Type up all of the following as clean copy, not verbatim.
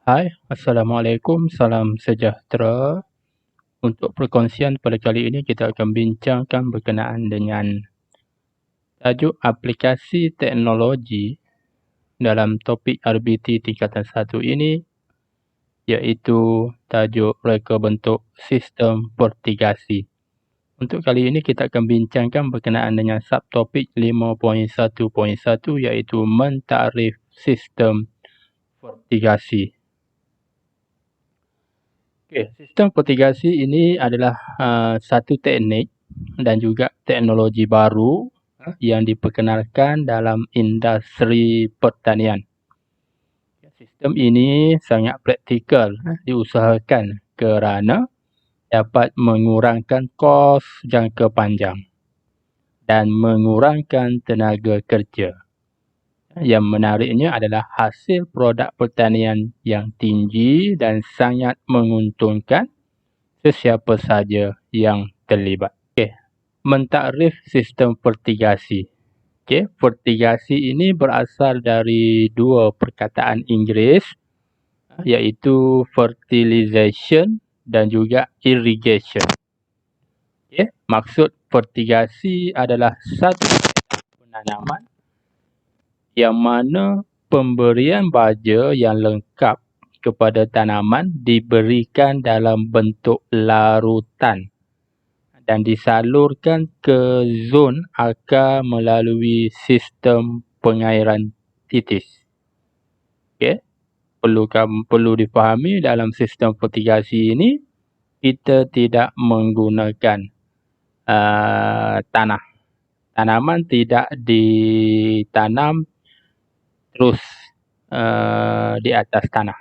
Hai, Assalamualaikum, salam sejahtera. Untuk perkongsian pada kali ini kita akan bincangkan berkenaan dengan tajuk aplikasi teknologi dalam topik RBT tingkatan 1 ini, iaitu tajuk reka bentuk sistem vertigasi. Untuk kali ini kita akan bincangkan berkenaan dengan subtopik 5.1.1 iaitu mentakrif sistem vertigasi. Sistem vertigasi ini adalah satu teknik dan juga teknologi baru yang diperkenalkan dalam industri pertanian. Sistem ini sangat praktikal diusahakan kerana dapat mengurangkan kos jangka panjang dan mengurangkan tenaga kerja. Yang menariknya adalah hasil produk pertanian yang tinggi dan sangat menguntungkan sesiapa saja yang terlibat. Mentakrif sistem vertigasi. Vertigasi ini berasal dari dua perkataan Inggeris iaitu fertilization dan juga irrigation. Maksud vertigasi adalah satu penanaman yang mana pemberian baja yang lengkap kepada tanaman diberikan dalam bentuk larutan dan disalurkan ke zon akar melalui sistem pengairan titis. Perlu difahami dalam sistem vertigasi ini kita tidak menggunakan tanah. Tanaman tidak ditanam terus di atas tanah.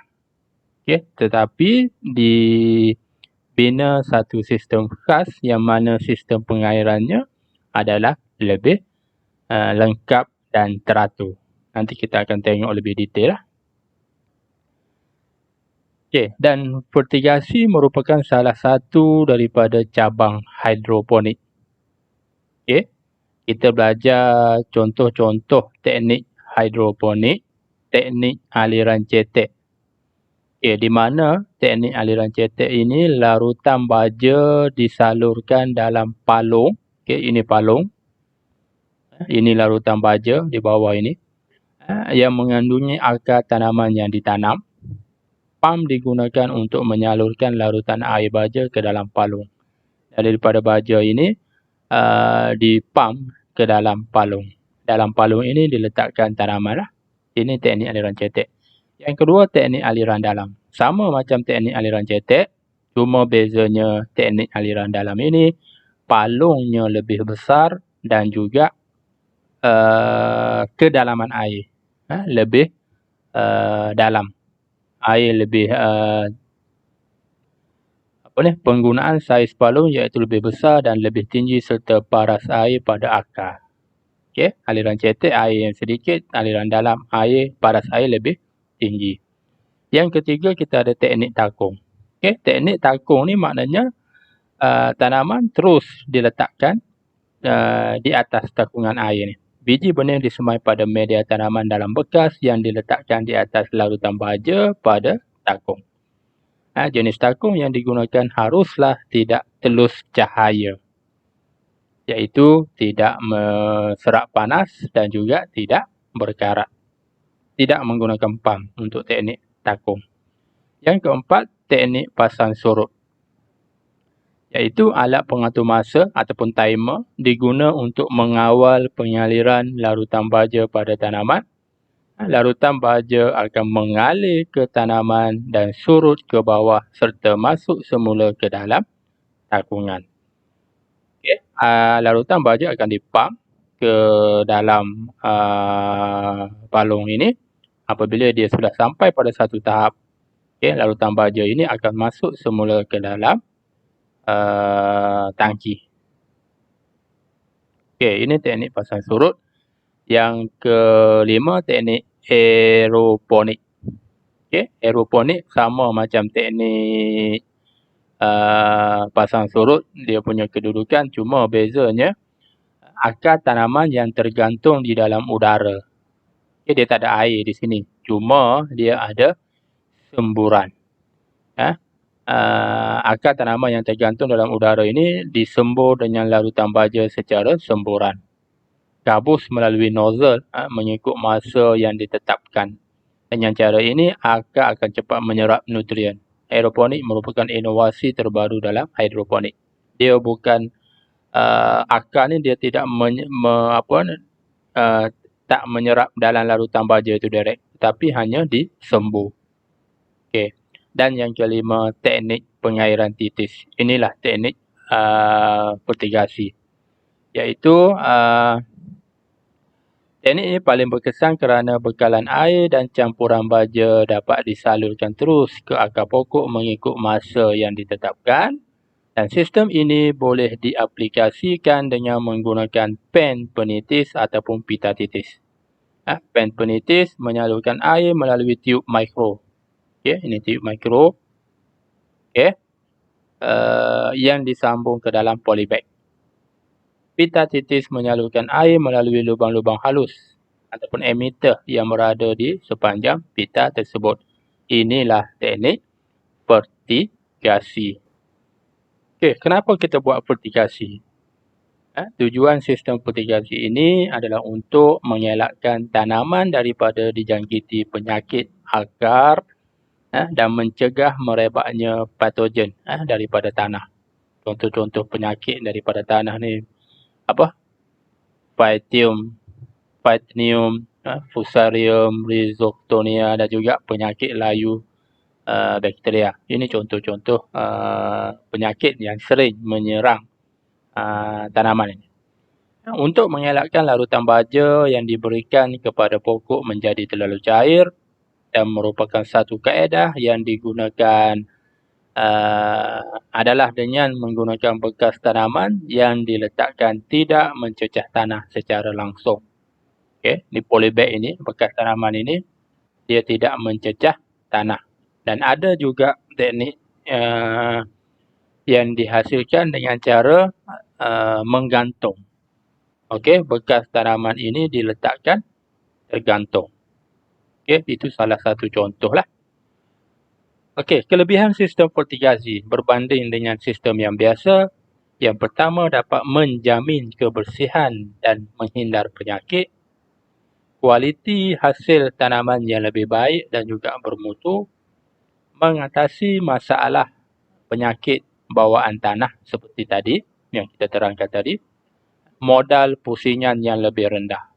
Tetapi dibina satu sistem khas yang mana sistem pengairannya adalah lebih lengkap dan teratur. Nanti kita akan tengok lebih detail. Dan vertigasi merupakan salah satu daripada cabang hidroponik. Kita belajar contoh-contoh teknik hidroponik, teknik aliran cetek. Di mana teknik aliran cetek ini larutan baja disalurkan dalam palung. Ini palung. Ini larutan baja di bawah ini. Yang mengandungi akar tanaman yang ditanam. Pam digunakan untuk menyalurkan larutan air baja ke dalam palung. Daripada baja ini dipam ke dalam palung. Dalam palung ini diletakkan tanaman. Ini teknik aliran cetek. Yang kedua, teknik aliran dalam. Sama macam teknik aliran cetek, cuma bezanya teknik aliran dalam ini palungnya lebih besar dan juga kedalaman air lebih dalam. Air lebih penggunaan saiz palung iaitu lebih besar dan lebih tinggi serta paras air pada akar. Aliran cetek air yang sedikit, aliran dalam air paras air lebih tinggi. Yang ketiga kita ada teknik takung. Teknik takung ni maknanya tanaman terus diletakkan di atas takungan air ni. Biji benih disemai pada media tanaman dalam bekas yang diletakkan di atas larutan baja pada takung. Jenis takung yang digunakan haruslah tidak telus cahaya, iaitu tidak serap panas dan juga tidak berkarat. Tidak menggunakan pam untuk teknik takung. Yang keempat, teknik pasang surut, iaitu alat pengatur masa ataupun timer diguna untuk mengawal pengaliran larutan baja pada tanaman. Larutan baja akan mengalir ke tanaman dan surut ke bawah serta masuk semula ke dalam takungan. Larutan baja akan dipam ke dalam palung ini. Apabila dia sudah sampai pada satu tahap, larutan baja ini akan masuk semula ke dalam tangki. Ini teknik pasang surut. Yang kelima, teknik aeroponik. Aeroponik sama macam teknik pasang surut. Dia punya kedudukan, cuma bezanya akar tanaman yang tergantung di dalam udara. Dia tak ada air di sini. Cuma dia ada semburan. Akar tanaman yang tergantung dalam udara ini disembur dengan larutan baja secara semburan. Gabus melalui nozzle mengikut masa yang ditetapkan. Dengan cara ini, akar akan cepat menyerap nutrien. Aeroponik merupakan inovasi terbaru dalam hidroponik. Dia bukan akar ni dia tidak tak menyerap dalam larutan baja itu direct, tapi hanya disembur. Okey. Dan yang kelima, teknik pengairan titis. Inilah teknik fertigasi. Iaitu teknik ini paling berkesan kerana bekalan air dan campuran baja dapat disalurkan terus ke akar pokok mengikut masa yang ditetapkan. Dan sistem ini boleh diaplikasikan dengan menggunakan pen penitis ataupun pita titis. Pen penitis menyalurkan air melalui tiub mikro. Okay, ini tiub mikro. Okay. Yang disambung ke dalam polybag. Pita titis menyalurkan air melalui lubang-lubang halus ataupun emitter yang berada di sepanjang pita tersebut. Inilah teknik fertigasi. Okey, kenapa kita buat fertigasi? Tujuan sistem fertigasi ini adalah untuk mengelakkan tanaman daripada dijangkiti penyakit akar dan mencegah merebaknya patogen daripada tanah. Contoh-contoh penyakit daripada tanah ni apa? Phytanium, Fusarium, Rhizoctonia dan juga penyakit layu bakteria. Ini contoh-contoh penyakit yang sering menyerang tanaman ini. Untuk mengelakkan larutan baja yang diberikan kepada pokok menjadi terlalu cair dan merupakan satu kaedah yang digunakan adalah dengan menggunakan bekas tanaman yang diletakkan tidak mencecah tanah secara langsung. Okay, di polybag ini, bekas tanaman ini, dia tidak mencecah tanah. Dan ada juga teknik yang dihasilkan dengan cara menggantung. Okey, bekas tanaman ini diletakkan tergantung. Okey, itu salah satu contohlah. Okey, kelebihan sistem fertigasi berbanding dengan sistem yang biasa. Yang pertama, dapat menjamin kebersihan dan menghindar penyakit. Kualiti hasil tanaman yang lebih baik dan juga bermutu. Mengatasi masalah penyakit bawaan tanah seperti tadi yang kita terangkan tadi. Modal pusingan yang lebih rendah.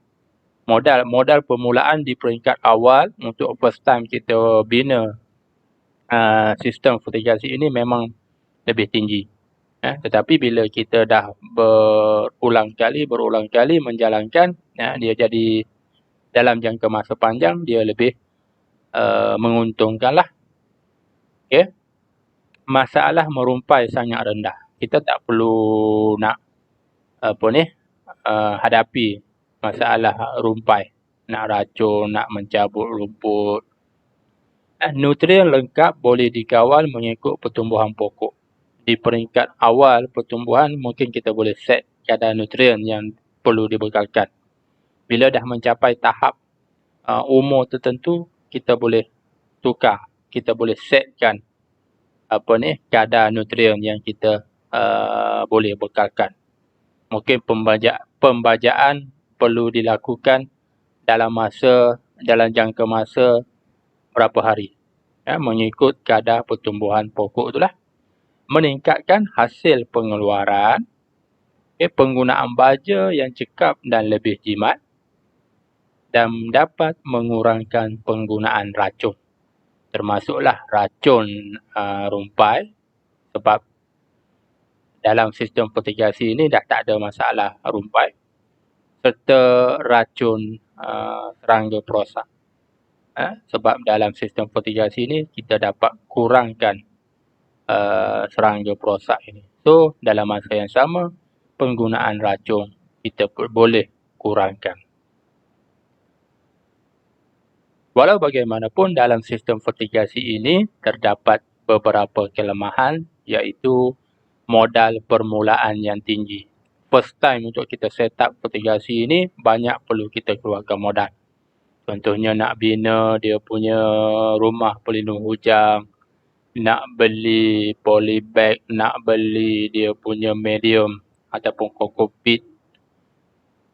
Modal permulaan di peringkat awal untuk first time kita bina sistem fertigasi ini memang lebih tinggi. Tetapi bila kita dah berulang kali menjalankan, dia jadi dalam jangka masa panjang dia lebih menguntungkanlah. Okay. Masalah merumpai sangat rendah. Kita tak perlu nak hadapi masalah rumpai, nak racun, nak mencabut rumput. Nutrien lengkap boleh dikawal mengikut pertumbuhan pokok. Di peringkat awal pertumbuhan mungkin kita boleh set kadar nutrien yang perlu dibekalkan. Bila dah mencapai tahap umur tertentu, kita boleh tukar, kita boleh setkan kadar nutrien yang kita boleh bekalkan. Mungkin pembajaan perlu dilakukan dalam jangka masa berapa hari. Mengikut kadar pertumbuhan pokok itulah. Meningkatkan hasil pengeluaran. Penggunaan baja yang cekap dan lebih jimat. Dan dapat mengurangkan penggunaan racun. Termasuklah racun rumpai. Sebab dalam sistem fertigasi ini dah tak ada masalah rumpai. Serta racun serangga perosak. Sebab dalam sistem fertigasi ini kita dapat kurangkan serangga perosak ini. So, dalam masa yang sama, penggunaan racun kita boleh kurangkan. Walau bagaimanapun dalam sistem fertigasi ini terdapat beberapa kelemahan, iaitu modal permulaan yang tinggi. First time untuk kita set up fertigasi ini banyak perlu kita keluarkan modal. Contohnya nak bina dia punya rumah pelindung hujang, nak beli polybag, nak beli dia punya medium ataupun kokopit,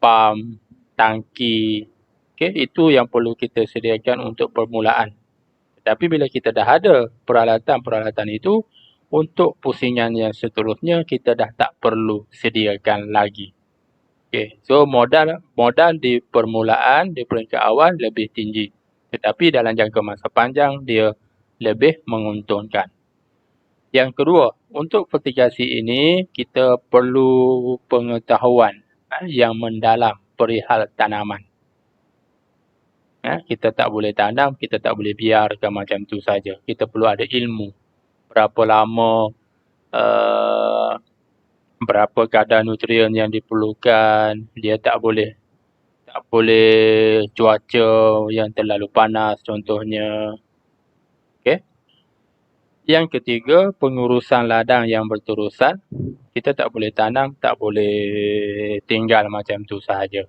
pam, tangki. Okey, itu yang perlu kita sediakan untuk permulaan. Tetapi bila kita dah ada peralatan-peralatan itu, untuk pusingan yang seterusnya kita dah tak perlu sediakan lagi. Okey, so modal di permulaan, di peringkat awal lebih tinggi. Tetapi dalam jangka masa panjang dia lebih menguntungkan. Yang kedua, untuk fertigasi ini kita perlu pengetahuan yang mendalam perihal tanaman. Kita tak boleh tanam, kita tak boleh biarkan macam tu saja. Kita perlu ada ilmu. Berapa lama, berapa kadar nutrien yang diperlukan. Dia tak boleh cuaca yang terlalu panas contohnya. Okey. Yang ketiga, pengurusan ladang yang berterusan. Kita tak boleh tanam, tak boleh tinggal macam tu sahaja.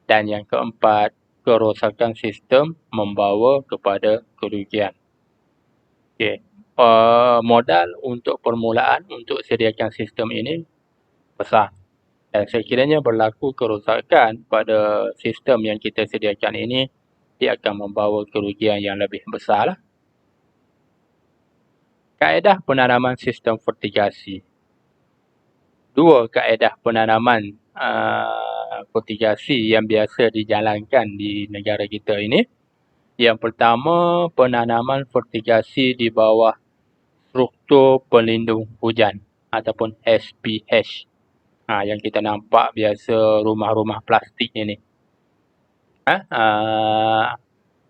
Dan yang keempat, kerosakan sistem membawa kepada kerugian. Okey. Modal untuk permulaan untuk sediakan sistem ini besar. Dan sekiranya berlaku kerosakan pada sistem yang kita sediakan ini, dia akan membawa kerugian yang lebih besar lah. Kaedah penanaman sistem fertigasi. Dua kaedah penanaman fertigasi yang biasa dijalankan di negara kita ini. Yang pertama, penanaman fertigasi di bawah struktur pelindung hujan ataupun SPH. Yang kita nampak biasa rumah-rumah plastik ini.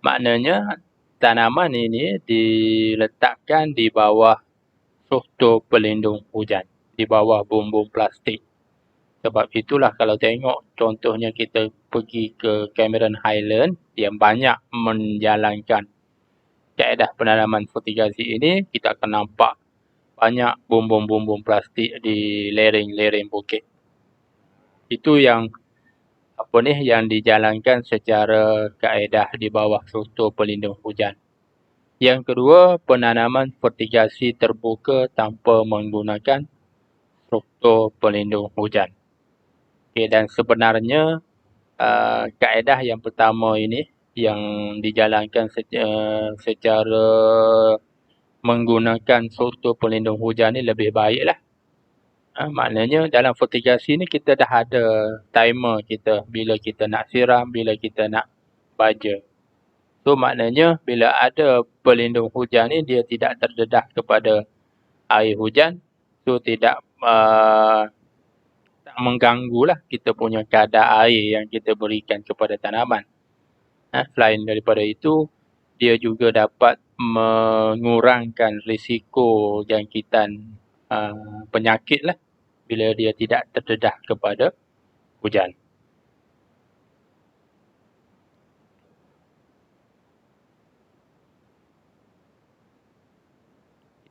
Maknanya tanaman ini diletakkan di bawah struktur pelindung hujan, di bawah bumbung plastik. Sebab itulah kalau tengok contohnya kita pergi ke Cameron Highland yang banyak menjalankan kaedah penanaman fertigasi ini, kita akan nampak banyak bumbung-bumbung plastik di lereng-lereng bukit. Itu yang dijalankan secara kaedah di bawah struktur pelindung hujan. Yang kedua, penanaman fertigasi terbuka tanpa menggunakan struktur pelindung hujan. Okey, dan sebenarnya kaedah yang pertama ini yang dijalankan secara menggunakan struktur pelindung hujan ni lebih baiklah. Maknanya dalam fertigasi ni kita dah ada timer kita bila kita nak siram, bila kita nak baja. So maknanya bila ada pelindung hujan ni dia tidak terdedah kepada air hujan. So tidak mengganggulah kita punya kadar air yang kita berikan kepada tanaman. Selain daripada itu, dia juga dapat mengurangkan risiko jangkitan penyakit lah bila dia tidak terdedah kepada hujan.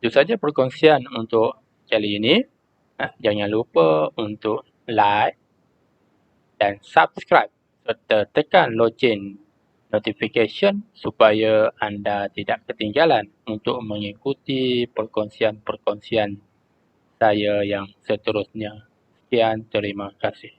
Itu saja perkongsian untuk kali ini. Jangan lupa untuk like dan subscribe serta tekan loceng notification supaya anda tidak ketinggalan untuk mengikuti perkongsian-perkongsian saya yang seterusnya. Sekian, terima kasih.